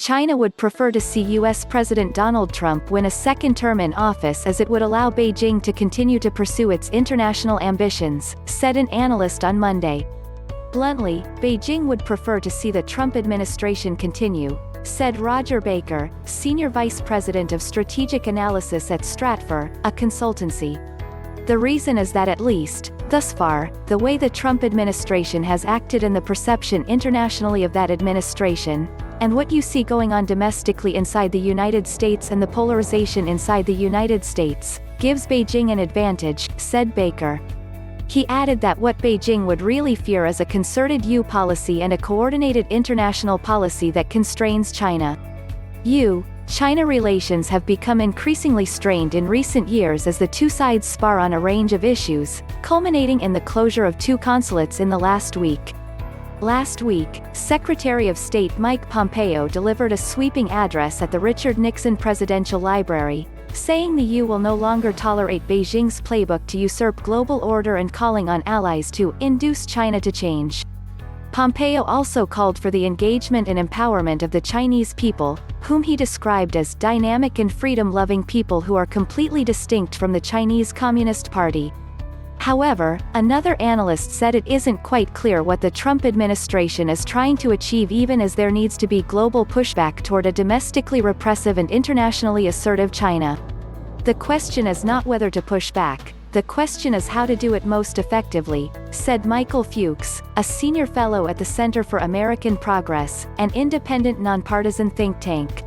China would prefer to see U.S. President Donald Trump win a second term in office, as it would allow Beijing to continue to pursue its international ambitions, said an analyst on Monday. Bluntly, Beijing would prefer to see the Trump administration continue, said Rodger Baker, senior vice president of strategic analysis at Stratfor, a consultancy. The reason is that at least, thus far, the way the Trump administration has acted and the perception internationally of that administration, and what you see going on domestically inside the United States and the polarization inside the United States, gives Beijing an advantage, said Baker. He added that what Beijing would really fear is a concerted U policy and a coordinated international policy that constrains China. U-China relations have become increasingly strained in recent years as the two sides spar on a range of issues, culminating in the closure of 2 consulates in the last week. Last week, Secretary of State Mike Pompeo delivered a sweeping address at the Richard Nixon Presidential Library, saying the U will no longer tolerate Beijing's playbook to usurp global order and calling on allies to induce China to change. Pompeo also called for the engagement and empowerment of the Chinese people, whom he described as dynamic and freedom-loving people who are completely distinct from the Chinese Communist Party. However, another analyst said it isn't quite clear what the Trump administration is trying to achieve, even as there needs to be global pushback toward a domestically repressive and internationally assertive China. The question is not whether to push back, the question is how to do it most effectively, said Michael Fuchs, a senior fellow at the Center for American Progress, an independent nonpartisan think tank.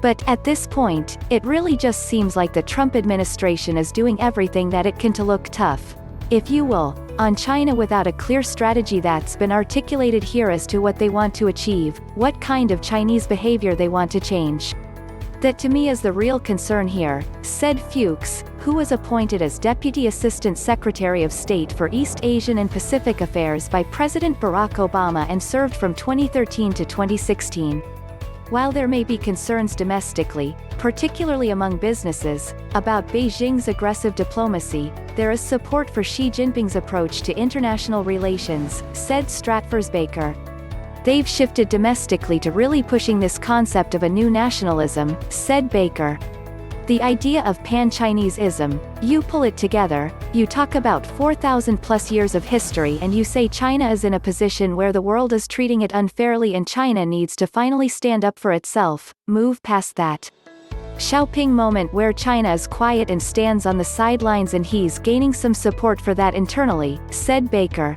But at this point, it really just seems like the Trump administration is doing everything that it can to look tough, if you will, on China without a clear strategy that's been articulated here as to what they want to achieve, what kind of Chinese behavior they want to change. That to me is the real concern here, said Fuchs, who was appointed as Deputy Assistant Secretary of State for East Asian and Pacific Affairs by President Barack Obama and served from 2013 to 2016. While there may be concerns domestically, particularly among businesses, about Beijing's aggressive diplomacy, there is support for Xi Jinping's approach to international relations, said Stratfor's Baker. They've shifted domestically to really pushing this concept of a new nationalism, said Baker. The idea of pan-Chinese-ism, you pull it together, you talk about 4,000 plus years of history and you say China is in a position where the world is treating it unfairly and China needs to finally stand up for itself, move past that Xiaoping moment where China is quiet and stands on the sidelines, and he's gaining some support for that internally, said Baker.